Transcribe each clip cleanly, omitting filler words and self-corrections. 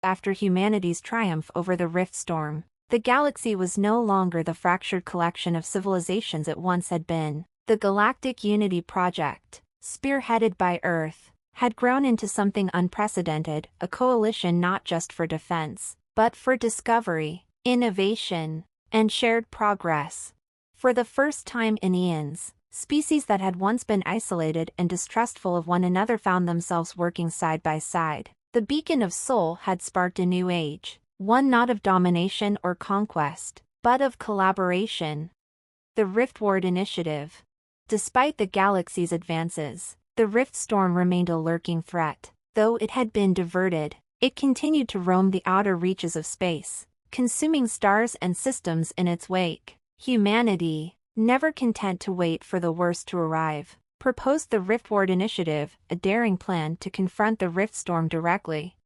After humanity's triumph over the rift storm, the galaxy was no longer the fractured collection of civilizations it once had been. The Galactic Unity Project, spearheaded by Earth, had grown into something unprecedented, a coalition not just for defense, but for discovery, innovation, and shared progress. For the first time in eons, species that had once been isolated and distrustful of one another found themselves working side by side. The beacon of Sol had sparked a new age, one not of domination or conquest, but of collaboration. The Riftward Initiative. Despite the galaxy's advances, the rift storm remained a lurking threat. Though it had been diverted, it continued to roam the outer reaches of space, consuming stars and systems in its wake. Humanity, never content to wait for the worst to arrive, proposed the Riftward Initiative, a daring plan to confront the rift storm directly.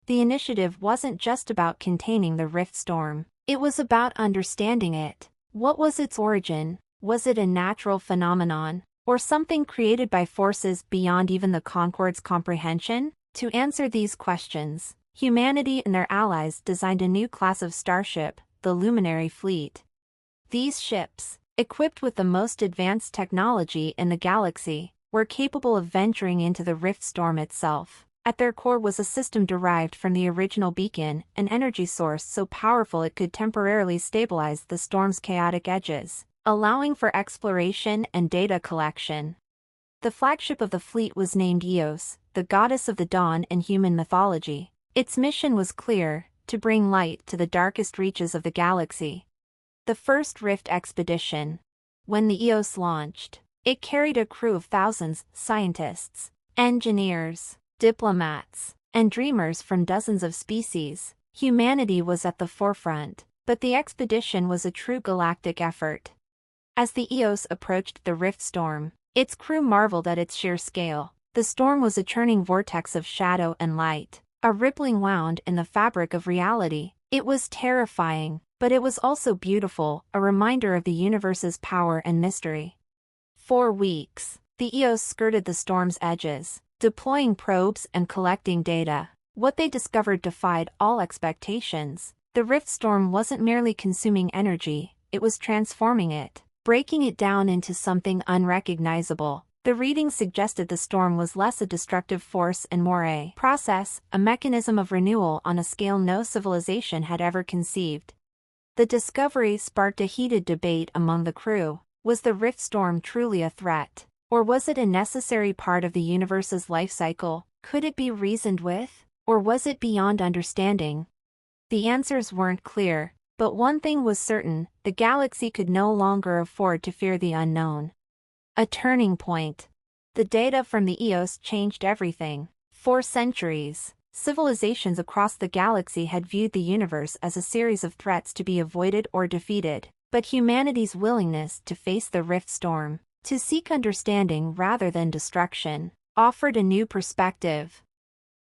The initiative wasn't just about containing the rift storm, it was about understanding it. What was its origin? Was it a natural phenomenon, or something created by forces beyond even the Concord's comprehension? To answer these questions, humanity and their allies designed a new class of starship, the Luminary Fleet. These ships, equipped with the most advanced technology in the galaxy, were capable of venturing into the rift storm itself. At their core was a system derived from the original beacon, an energy source so powerful it could temporarily stabilize the storm's chaotic edges, allowing for exploration and data collection. The flagship of the fleet was named Eos, the goddess of the dawn in human mythology. Its mission was clear: to bring light to the darkest reaches of the galaxy. The first Rift expedition. When the Eos launched, it carried a crew of thousands, scientists, engineers, diplomats, and dreamers from dozens of species. Humanity was at the forefront, but the expedition was a true galactic effort. As the Eos approached the rift storm, its crew marveled at its sheer scale. The storm was a churning vortex of shadow and light, a rippling wound in the fabric of reality. It was terrifying, but it was also beautiful, a reminder of the universe's power and mystery. For weeks, the Eos skirted the storm's edges, deploying probes and collecting data. What they discovered defied all expectations. The rift storm wasn't merely consuming energy, it was transforming it, breaking it down into something unrecognizable. The readings suggested the storm was less a destructive force and more a process, a mechanism of renewal on a scale no civilization had ever conceived. The discovery sparked a heated debate among the crew. Was the rift storm truly a threat? Or was it a necessary part of the universe's life cycle? Could it be reasoned with? Or was it beyond understanding? The answers weren't clear, but one thing was certain: the galaxy could no longer afford to fear the unknown. A turning point. The data from the Eos changed everything. For centuries, civilizations across the galaxy had viewed the universe as a series of threats to be avoided or defeated, but humanity's willingness to face the rift storm, to seek understanding rather than destruction, offered a new perspective.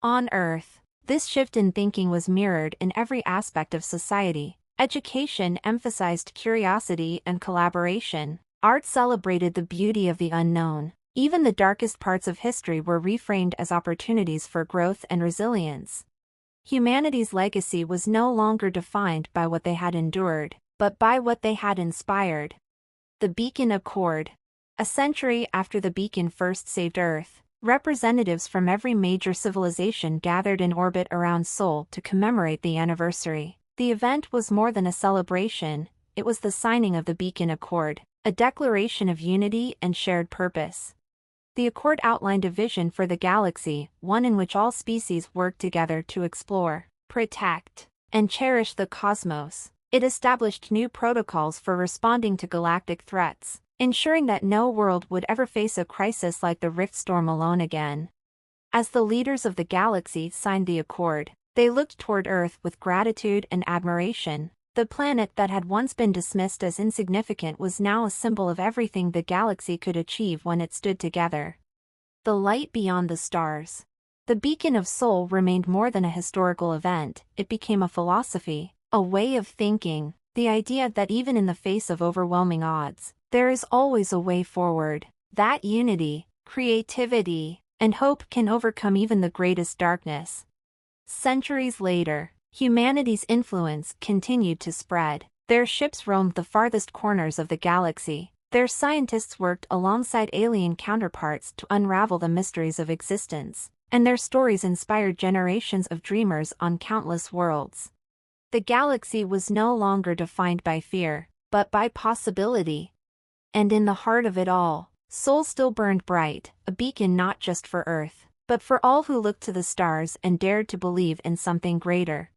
On Earth, this shift in thinking was mirrored in every aspect of society. Education emphasized curiosity and collaboration. Art celebrated the beauty of the unknown. Even the darkest parts of history were reframed as opportunities for growth and resilience. Humanity's legacy was no longer defined by what they had endured, but by what they had inspired. The Beacon Accord. A century after the beacon first saved Earth, representatives from every major civilization gathered in orbit around Sol to commemorate the anniversary. The event was more than a celebration, it was the signing of the Beacon Accord, a declaration of unity and shared purpose. The Accord outlined a vision for the galaxy, one in which all species work together to explore, protect, and cherish the cosmos. It established new protocols for responding to galactic threats, ensuring that no world would ever face a crisis like the rift storm alone again. As the leaders of the galaxy signed the Accord, they looked toward Earth with gratitude and admiration. The planet that had once been dismissed as insignificant was now a symbol of everything the galaxy could achieve when it stood together. The light beyond the stars. The Beacon of Sol remained more than a historical event, it became a philosophy, a way of thinking, the idea that even in the face of overwhelming odds, there is always a way forward, that unity, creativity, and hope can overcome even the greatest darkness. Centuries later, humanity's influence continued to spread. Their ships roamed the farthest corners of the galaxy. Their scientists worked alongside alien counterparts to unravel the mysteries of existence, and their stories inspired generations of dreamers on countless worlds. The galaxy was no longer defined by fear, but by possibility. And in the heart of it all, Sol still burned bright, a beacon not just for Earth, but for all who looked to the stars and dared to believe in something greater.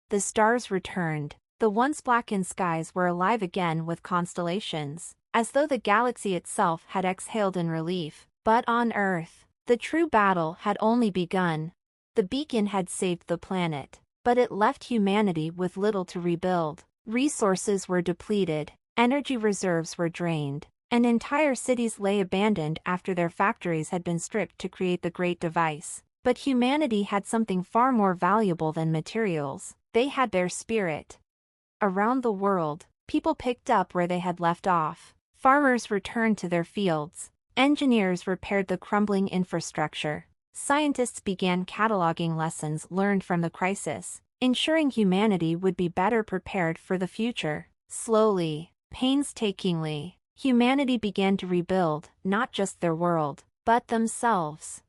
The stars returned. The once blackened skies were alive again with constellations, as though the galaxy itself had exhaled in relief. But on Earth, the true battle had only begun. The beacon had saved the planet, but it left humanity with little to rebuild. Resources were depleted, energy reserves were drained, and entire cities lay abandoned after their factories had been stripped to create the great device. But humanity had something far more valuable than materials. They had their spirit. Around the world, people picked up where they had left off. Farmers returned to their fields. Engineers repaired the crumbling infrastructure. Scientists began cataloging lessons learned from the crisis, ensuring humanity would be better prepared for the future. Slowly, painstakingly, humanity began to rebuild not just their world, but themselves.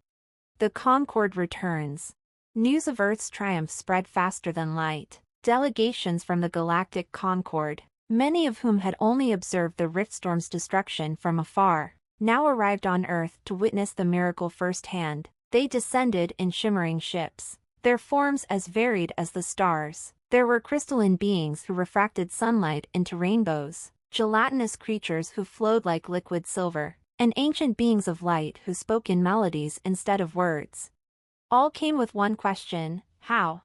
The Concorde returns. News of Earth's triumph spread faster than light. Delegations from the Galactic Concorde, many of whom had only observed the Riftstorm's destruction from afar, now arrived on Earth to witness the miracle firsthand. They descended in shimmering ships, their forms as varied as the stars. There were crystalline beings who refracted sunlight into rainbows, gelatinous creatures who flowed like liquid silver, and ancient beings of light who spoke in melodies instead of words. All came with one question: how?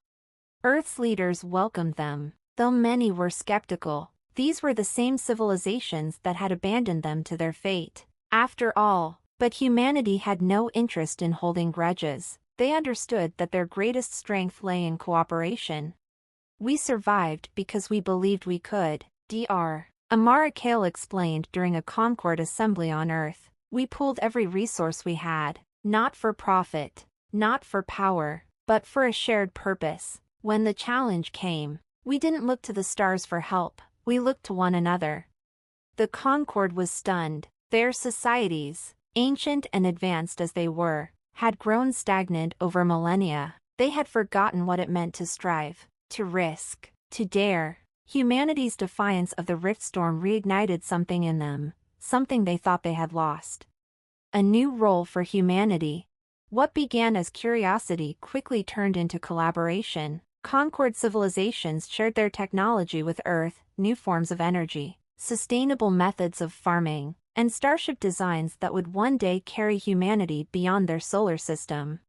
Earth's leaders welcomed them, though many were skeptical. These were the same civilizations that had abandoned them to their fate. After all, but humanity had no interest in holding grudges. They understood that their greatest strength lay in cooperation. We survived because we believed we could, Dr. Amara Kale explained during a Concorde assembly on Earth. We pooled every resource we had, not for profit, not for power, but for a shared purpose. When the challenge came, we didn't look to the stars for help, we looked to one another. The Concorde was stunned. Their societies, ancient and advanced as they were, had grown stagnant over millennia. They had forgotten what it meant to strive, to risk, to dare. Humanity's defiance of the Riftstorm reignited something in them, something they thought they had lost. A new role for humanity. What began as curiosity quickly turned into collaboration. Concorde civilizations shared their technology with Earth, new forms of energy, sustainable methods of farming, and starship designs that would one day carry humanity beyond their solar system.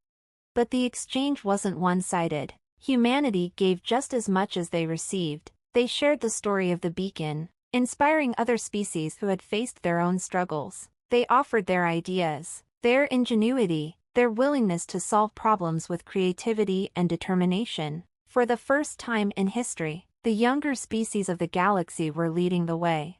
But the exchange wasn't one-sided. Humanity gave just as much as they received. They shared the story of the beacon, inspiring other species who had faced their own struggles. They offered their ideas, their ingenuity, their willingness to solve problems with creativity and determination. For the first time in history, the younger species of the galaxy were leading the way.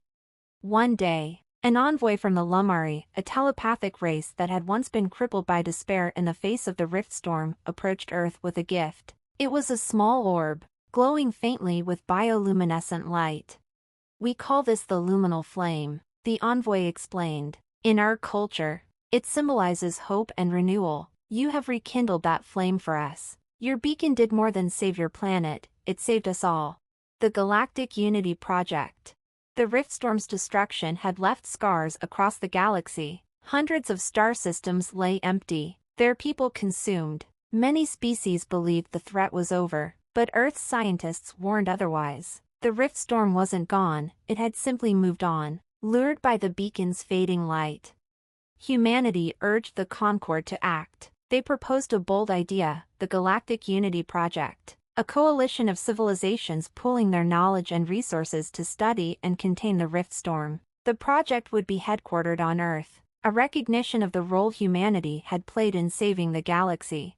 One day, an envoy from the Lumari, a telepathic race that had once been crippled by despair in the face of the Riftstorm, approached Earth with a gift. It was a small orb, glowing faintly with bioluminescent light. "We call this the luminal flame," the envoy explained. "In our culture, it symbolizes hope and renewal. You have rekindled that flame for us. Your beacon did more than save your planet, it saved us all." The Galactic Unity Project. The Riftstorm's destruction had left scars across the galaxy. Hundreds of star systems lay empty, their people consumed. Many species believed the threat was over, but Earth's scientists warned otherwise. The Riftstorm wasn't gone, it had simply moved on, lured by the beacon's fading light. Humanity urged the Concorde to act. They proposed a bold idea, the Galactic Unity Project, a coalition of civilizations pooling their knowledge and resources to study and contain the Riftstorm. The project would be headquartered on Earth, a recognition of the role humanity had played in saving the galaxy.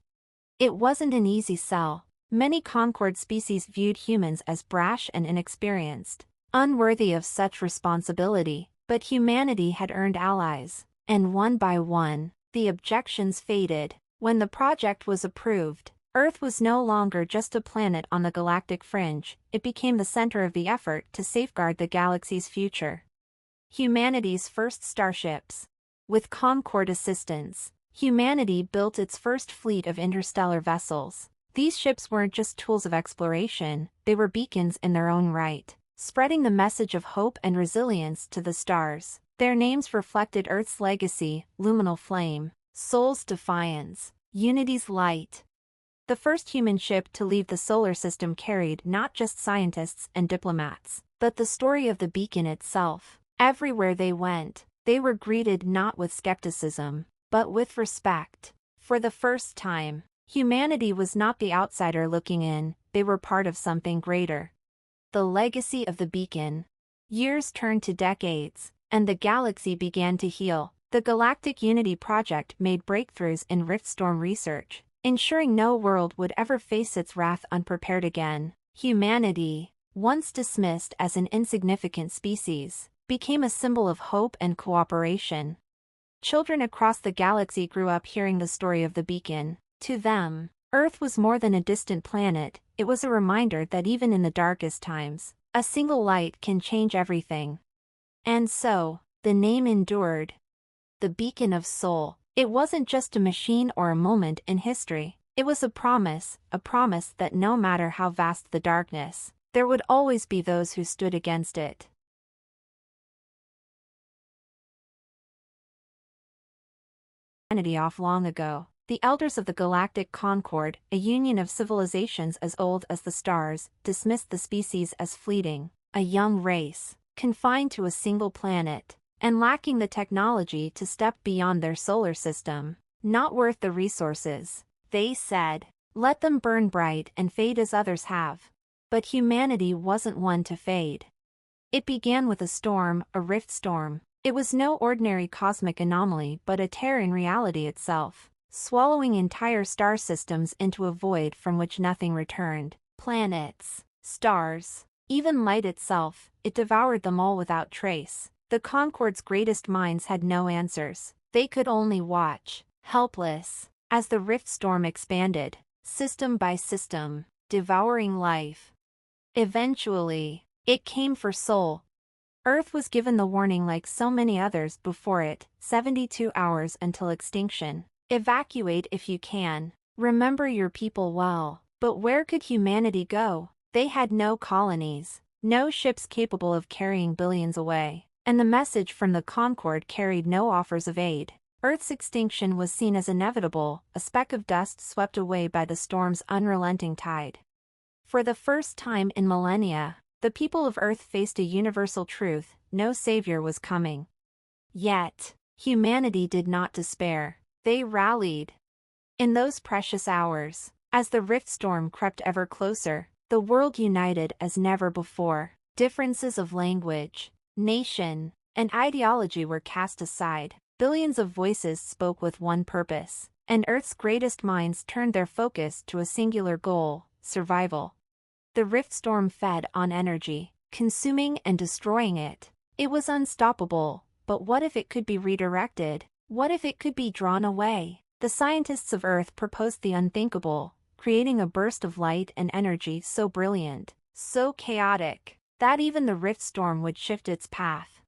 It wasn't an easy sell. Many Concorde species viewed humans as brash and inexperienced, unworthy of such responsibility, but humanity had earned allies, And one by one, the objections faded. When the project was approved, Earth was no longer just a planet on the galactic fringe, it became the center of the effort to safeguard the galaxy's future. Humanity's first starships. With Concorde assistance, humanity built its first fleet of interstellar vessels. These ships weren't just tools of exploration, they were beacons in their own right, spreading the message of hope and resilience to the stars. Their names reflected Earth's legacy: luminal flame, Sol's defiance, Unity's light. The first human ship to leave the solar system carried not just scientists and diplomats, but the story of the beacon itself. Everywhere they went, they were greeted not with skepticism, but with respect. For the first time, humanity was not the outsider looking in, they were part of something greater. The legacy of the beacon. Years turned to decades, and the galaxy began to heal. The Galactic Unity Project made breakthroughs in riftstorm research, ensuring no world would ever face its wrath unprepared again. Humanity, once dismissed as an insignificant species, became a symbol of hope and cooperation. Children across the galaxy grew up hearing the story of the beacon. To them, Earth was more than a distant planet, it was a reminder that even in the darkest times, a single light can change everything. And so, the name endured. The Beacon of Sol. It wasn't just a machine or a moment in history, it was a promise that no matter how vast the darkness, there would always be those who stood against it. Humanity off long ago. The elders of the Galactic Concorde, a union of civilizations as old as the stars, dismissed the species as fleeting, a young race, confined to a single planet, and lacking the technology to step beyond their solar system. Not worth the resources, they said. Let them burn bright and fade as others have. But humanity wasn't one to fade. It began with a storm, a rift storm. It was no ordinary cosmic anomaly but a tear in reality itself, swallowing entire star systems into a void from which nothing returned. Planets, stars, even light itself, it devoured them all without trace. The Concorde's greatest minds had no answers. They could only watch, helpless, as the rift storm expanded, system by system, devouring life. Eventually, it came for Sol. Earth was given the warning like so many others before it: 72 hours until extinction. Evacuate if you can. Remember your people well. But where could humanity go? They had no colonies, no ships capable of carrying billions away, and the message from the Concorde carried no offers of aid. Earth's extinction was seen as inevitable, a speck of dust swept away by the storm's unrelenting tide. For the first time in millennia, the people of Earth faced a universal truth: no savior was coming. Yet, humanity did not despair. They rallied. In those precious hours, as the rift storm crept ever closer, the world united as never before. Differences of language, nation, and ideology were cast aside. Billions of voices spoke with one purpose, and Earth's greatest minds turned their focus to a singular goal: survival. The rift storm fed on energy, consuming and destroying it. It was unstoppable, but what if it could be redirected? What if it could be drawn away? The scientists of Earth proposed the unthinkable, creating a burst of light and energy so brilliant, so chaotic, that even the rift storm would shift its path.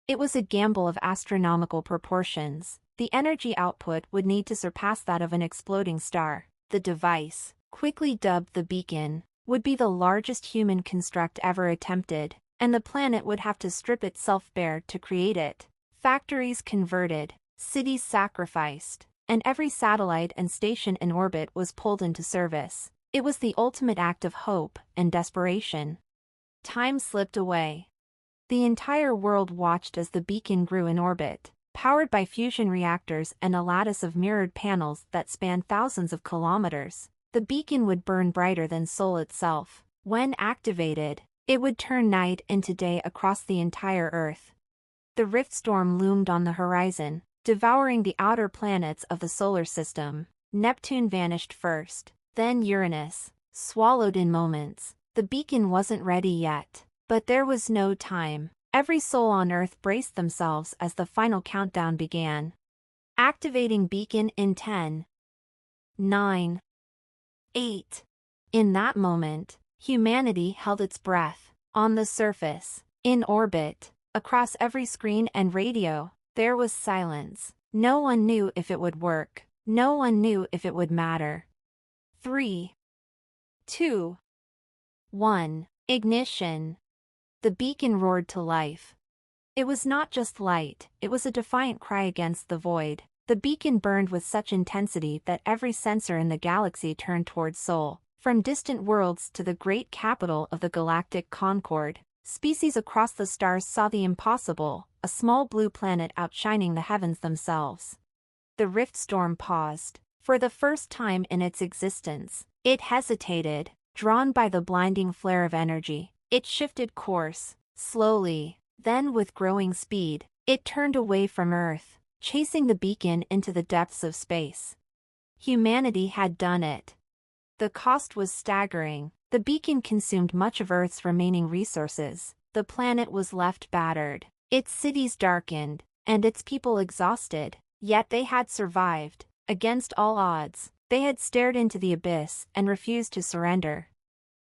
It was a gamble of astronomical proportions. The energy output would need to surpass that of an exploding star. The device, quickly dubbed the Beacon, would be the largest human construct ever attempted, and the planet would have to strip itself bare to create it. Factories converted, cities sacrificed, and every satellite and station in orbit was pulled into service. It was the ultimate act of hope and desperation. Time slipped away. The entire world watched as the beacon grew in orbit, powered by fusion reactors and a lattice of mirrored panels that spanned thousands of kilometers. The beacon would burn brighter than Sol itself. When activated, it would turn night into day across the entire Earth. The rift storm loomed on the horizon, devouring the outer planets of the solar system. Neptune vanished first, then Uranus, swallowed in moments. The beacon wasn't ready yet, but there was no time. Every soul on Earth braced themselves as the final countdown began. Activating beacon in 10, 9, 8. In that moment, humanity held its breath. On the surface, in orbit, across every screen and radio, there was silence. No one knew if it would work. No one knew if it would matter. 3, 2, 1. Ignition. The beacon roared to life. It was not just light, it was a defiant cry against the void. The beacon burned with such intensity that every sensor in the galaxy turned towards Sol. From distant worlds to the great capital of the galactic Concord, species across the stars saw the impossible, a small blue planet outshining the heavens themselves. The rift storm paused. For the first time in its existence, it hesitated, drawn by the blinding flare of energy. It shifted course, slowly, then with growing speed, it turned away from Earth, chasing the beacon into the depths of space. Humanity had done it. The cost was staggering. The beacon consumed much of Earth's remaining resources. The planet was left battered, its cities darkened, and its people exhausted. Yet they had survived. Against all odds, they had stared into the abyss and refused to surrender.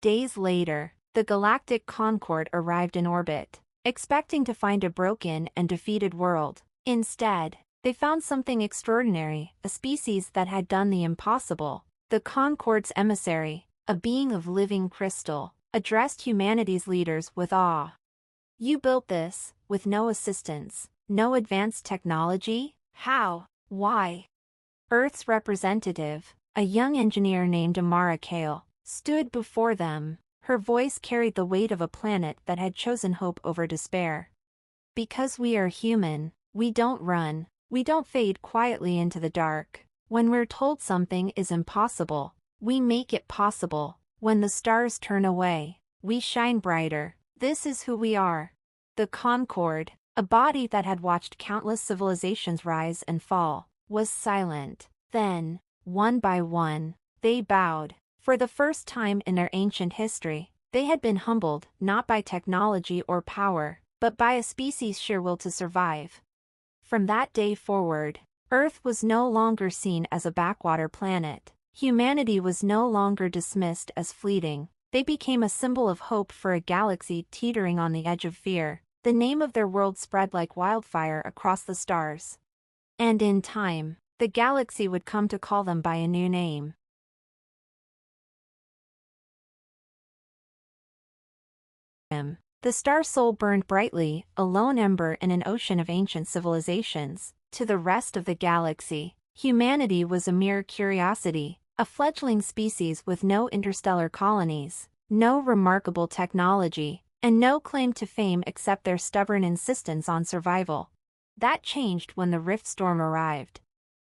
Days later, the galactic Concord arrived in orbit, expecting to find a broken and defeated world. Instead, they found something extraordinary, a species that had done the impossible. The Concord's emissary, a being of living crystal, addressed humanity's leaders with awe. "You built this, with no assistance, no advanced technology? How? Why?" Earth's representative, a young engineer named Amara Kale, stood before them. Her voice carried the weight of a planet that had chosen hope over despair. "Because we are human, we don't run, we don't fade quietly into the dark. When we're told something is impossible, we make it possible. When the stars turn away, we shine brighter. This is who we are." The Concord, a body that had watched countless civilizations rise and fall, was silent. Then, one by one, they bowed. For the first time in their ancient history, they had been humbled not by technology or power, but by a species' sheer will to survive. From that day forward, Earth was no longer seen as a backwater planet. Humanity was no longer dismissed as fleeting. They became a symbol of hope for a galaxy teetering on the edge of fear. The name of their world spread like wildfire across the stars. And in time, the galaxy would come to call them by a new name. The star Sol burned brightly, a lone ember in an ocean of ancient civilizations. To the rest of the galaxy, humanity was a mere curiosity, a fledgling species with no interstellar colonies, no remarkable technology, and no claim to fame except their stubborn insistence on survival. That changed when the rift storm arrived.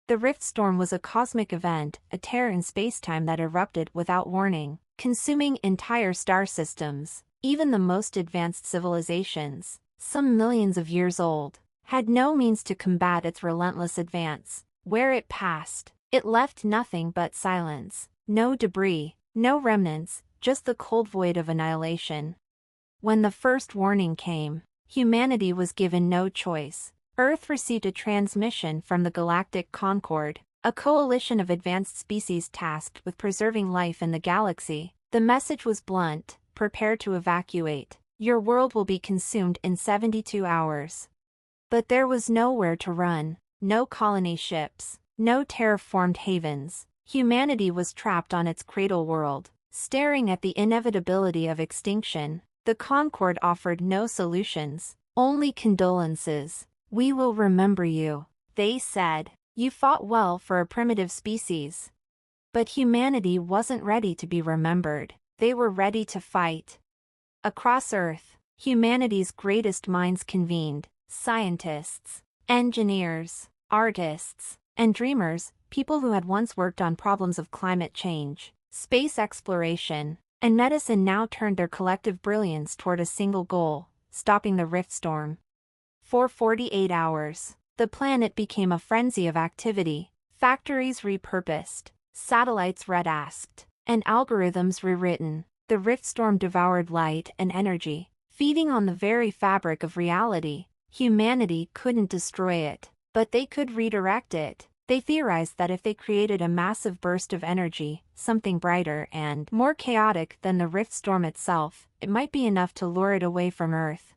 The rift storm was a cosmic event, a tear in spacetime that erupted without warning, consuming entire star systems. Even the most advanced civilizations, some millions of years old, had no means to combat its relentless advance. Where it passed, it left nothing but silence, no debris, no remnants, just the cold void of annihilation. When the first warning came, humanity was given no choice. Earth received a transmission from the Galactic Concord, a coalition of advanced species tasked with preserving life in the galaxy. The message was blunt: prepare to evacuate. Your world will be consumed in 72 hours. But there was nowhere to run, no colony ships, no terraformed havens. Humanity was trapped on its cradle world, staring at the inevitability of extinction. The Concord offered no solutions, only condolences. "We will remember you," they said. "You fought well for a primitive species." But humanity wasn't ready to be remembered. They were ready to fight. Across Earth, humanity's greatest minds convened: scientists, engineers, artists, and dreamers, people who had once worked on problems of climate change, space exploration, and medicine now turned their collective brilliance toward a single goal: stopping the rift storm. For 48 hours, the planet became a frenzy of activity. Factories repurposed, satellites retasked, and algorithms rewritten. The rift storm devoured light and energy, Feeding on the very fabric of reality, humanity couldn't destroy it, but they could redirect it. They theorized that if they created a massive burst of energy, something brighter and more chaotic than the rift storm itself, it might be enough to lure it away from Earth.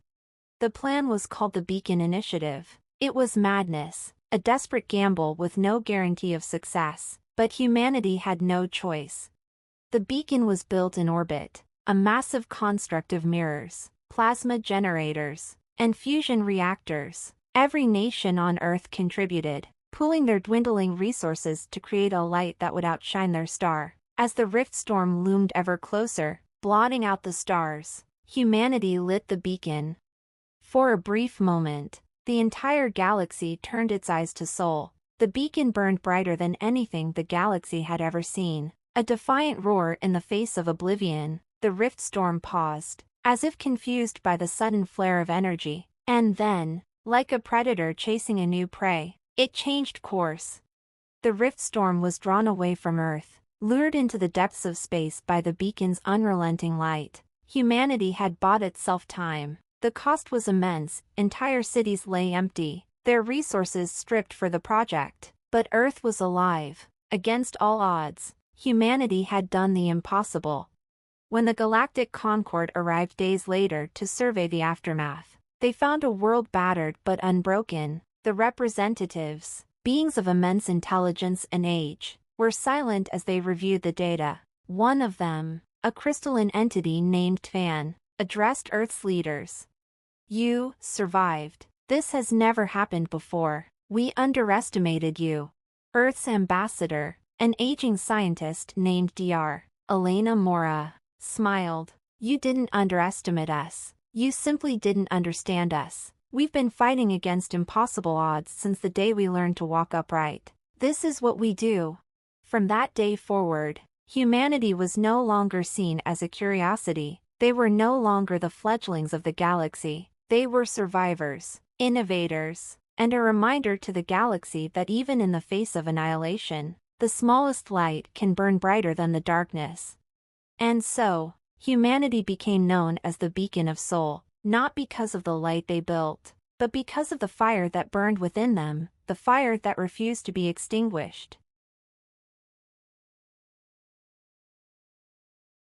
The plan was called the Beacon Initiative. It was madness, a desperate gamble with no guarantee of success, but humanity had no choice. The beacon was built in orbit, a massive construct of mirrors, plasma generators, and fusion reactors. Every nation on Earth contributed, pooling their dwindling resources to create a light that would outshine their star. As the rift storm loomed ever closer, blotting out the stars, humanity lit the beacon. For a brief moment, the entire galaxy turned its eyes to Sol. The beacon burned brighter than anything the galaxy had ever seen. A defiant roar in the face of oblivion, the rift storm paused, as if confused by the sudden flare of energy, and then, like a predator chasing a new prey, it changed course. The rift storm was drawn away from Earth, lured into the depths of space by the beacon's unrelenting light. Humanity had bought itself time. The cost was immense, entire cities lay empty, their resources stripped for the project. But Earth was alive. Against all odds, humanity had done the impossible. When the Galactic Concord arrived days later to survey the aftermath, they found a world battered but unbroken. The representatives, beings of immense intelligence and age, were silent as they reviewed the data. One of them, a crystalline entity named Tvan, addressed Earth's leaders. "You survived. This has never happened before. We underestimated you." Earth's ambassador, an aging scientist named Dr. Elena Mora, smiled. "You didn't underestimate us. You simply didn't understand us. We've been fighting against impossible odds since the day we learned to walk upright. This is what we do." From that day forward, humanity was no longer seen as a curiosity. They were no longer the fledglings of the galaxy. They were survivors, innovators, and a reminder to the galaxy that even in the face of annihilation, the smallest light can burn brighter than the darkness. And so, humanity became known as the Beacon of Sol, not because of the light they built, but because of the fire that burned within them, the fire that refused to be extinguished.